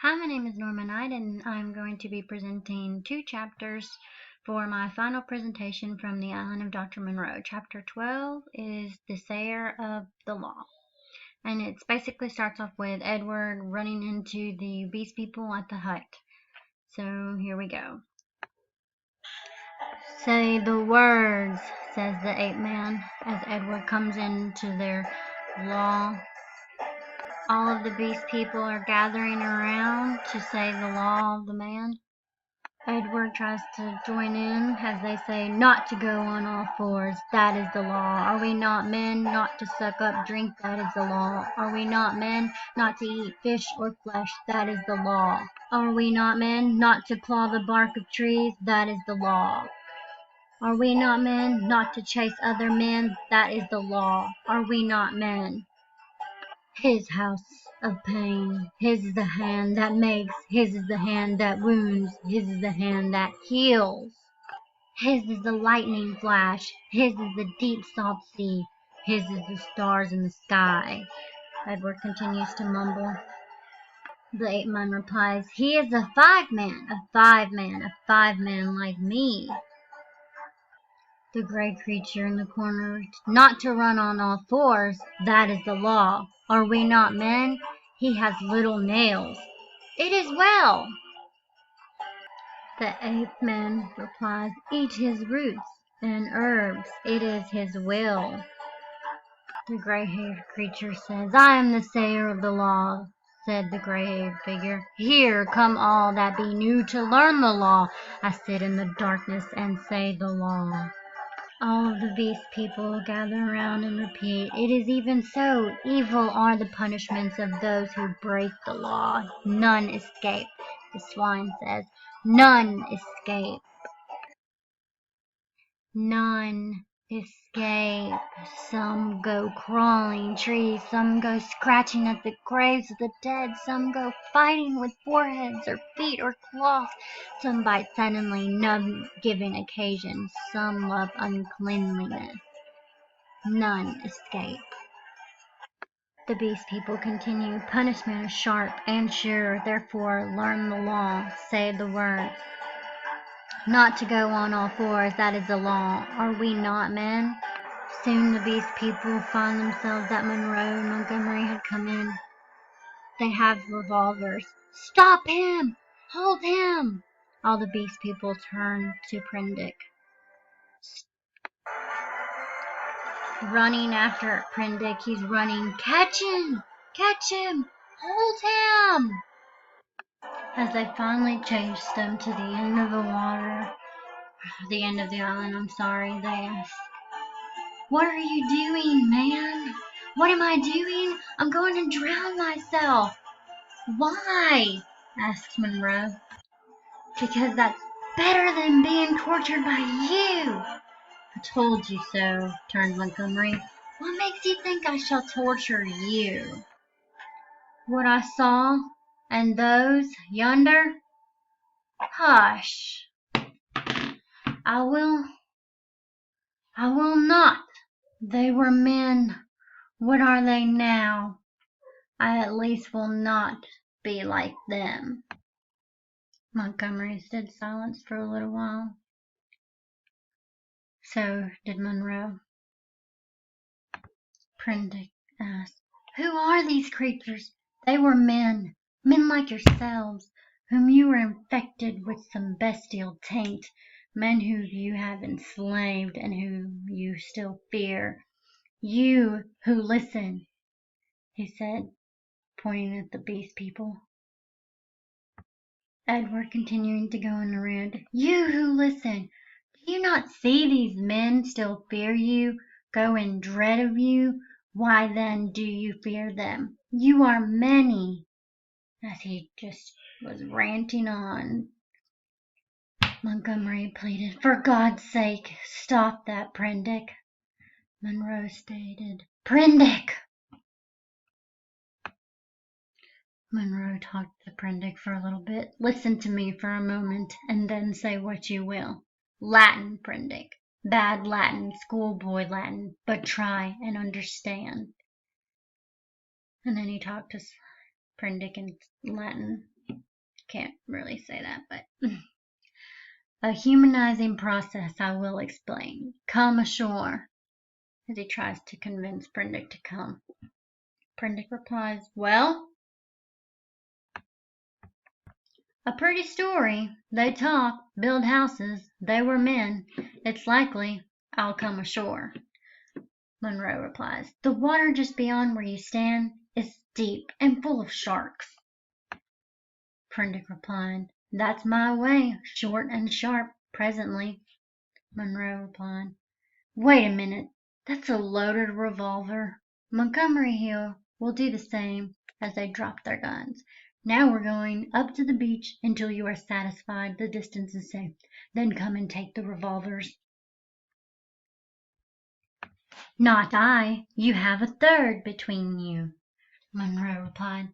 Hi, my name is Norma Knight, and I'm going to be presenting 2 chapters for my final presentation from the Island of Dr. Monroe. Chapter 12 is The Sayer of the Law, and it basically starts off with Edward running into the Beast People at the hut. So here we go. Say the words, says the ape man as Edward comes into their law. All of the Beast People are gathering around to say the law of the man. Edward tries to join in as they say not to go on all fours. That is the law. Are we not men not to suck up drink? That is the law. Are we not men not to eat fish or flesh? That is the law. Are we not men not to claw the bark of trees? That is the law. Are we not men not to chase other men? That is the law. Are we not men? His house of pain, his is the hand that makes, his is the hand that wounds, his is the hand that heals. His is the lightning flash, his is the deep salt sea, his is the stars in the sky. Edward continues to mumble. The ape man replies, he is a 5-man, a 5-man, a 5-man like me. The gray creature in the corner, not to run on all fours, that is the law. Are we not men? He has little nails. It is well. The ape man replies, eat his roots and herbs. It is his will. The gray-haired creature says, I am the sayer of the law, said the gray-haired figure. Here come all that be new to learn the law. I sit in the darkness and say the law. All of the Beast People gather around and repeat, it is even so. Evil are the punishments of those who break the law. None escape. The swine says, none escape. None escape. Some go crawling trees, some go scratching at the graves of the dead, some go fighting with foreheads or feet or claws, some bite suddenly, none giving occasion, some love uncleanliness. None escape. The Beast People continue, punishment is sharp and sure, therefore learn the law, say the words. Not to go on all fours, that is the law. Are we not men? Soon the Beast People find themselves at Monroe. Montgomery had come in. They have revolvers. Stop him! Hold him! All the Beast People turn to Prendick. Running after Prendick, he's running. Catch him! Catch him! Hold him! As they finally chase them to the end of the water, the end of the island, they ask, what are you doing, man? What am I doing? I'm going to drown myself. Why? Asks Monroe. Because that's better than being tortured by you. I told you so, turned Montgomery. What makes you think I shall torture you? What I saw, and those yonder? Hush. I will not. They were men. What are they now? I at least will not be like them. Montgomery stood silent for a little while. So did Monroe. Prendick asked, who are these creatures? They were men, men like yourselves, whom you were infected with some bestial taint, men who you have enslaved and whom you still fear. You who listen, he said, pointing at the Beast People. Edward continuing to go in the round. You who listen, do you not see these men still fear you, go in dread of you? Why then do you fear them? You are many. As he just was ranting on, Montgomery pleaded, for God's sake, stop that, Prendick. Monroe stated, Prendick! Monroe talked to Prendick for a little bit. Listen to me for a moment, and then say what you will. Latin, Prendick. Bad Latin, schoolboy Latin, but try and understand. And then he talked to Prendick in Latin. can't really say that, but a humanizing process, I will explain. Come ashore, as he tries to convince Prendick to come. Prendick replies, well, a pretty story. They talk, build houses, they were men. It's likely I'll come ashore. Monroe replies, the water just beyond where you stand is deep and full of sharks. Prendick replied, that's my way, short and sharp, presently. Monroe replied, wait a minute, that's a loaded revolver. Montgomery here will do the same, as they dropped their guns. Now we're going up to the beach until you are satisfied the distance is safe. Then come and take the revolvers. Not I. You have a third between you, Monroe replied.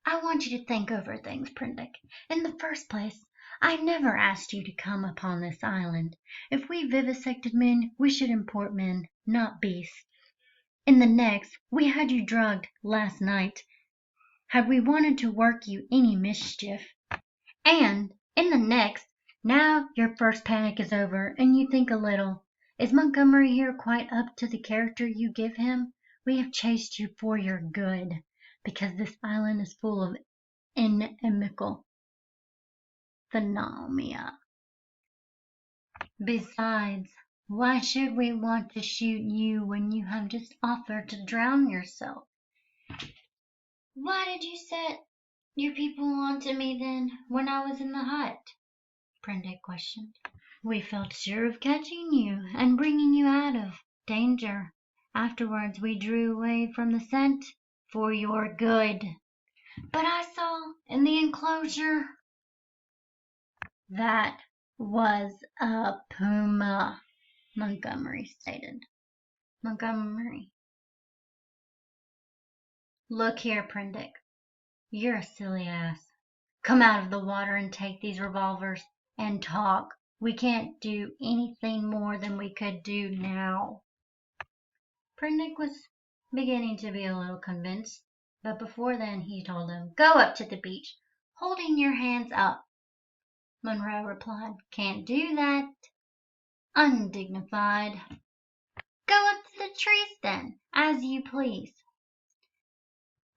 I want you to think over things, Prendick. In the first place, I never asked you to come upon this island. If we vivisected men, we should import men, not beasts. In the next, we had you drugged last night. Had we wanted to work you any mischief. And, in the next, now your first panic is over and you think a little. Is Montgomery here quite up to the character you give him? We have chased you for your good, because this island is full of inimical phenomena. Besides, why should we want to shoot you when you have just offered to drown yourself? Why did you set your people onto me then, when I was in the hut? Prendick questioned. We felt sure of catching you and bringing you out of danger. Afterwards we drew away from the scent for your good. But I saw in the enclosure that was a puma, Montgomery stated. Montgomery. Look here, Prendick. You're a silly ass. Come out of the water and take these revolvers and talk. We can't do anything more than we could do now. Prendick was beginning to be a little convinced, but before then he told him, go up to the beach, holding your hands up. Monroe replied, can't do that. Undignified. Go up to the trees then, as you please.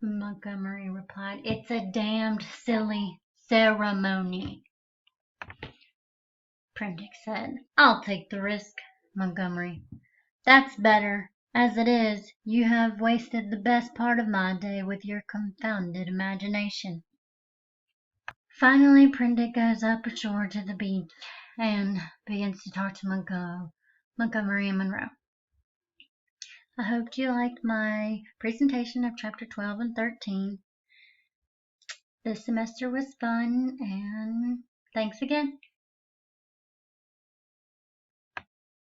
Montgomery replied, it's a damned silly ceremony. Prendick said, I'll take the risk, Montgomery. That's better. As it is, you have wasted the best part of my day with your confounded imagination. Finally, Prendick goes up ashore to the beach and begins to talk to Montgomery and Monroe. I hope you liked my presentation of Chapter 12 and 13. This semester was fun, and thanks again.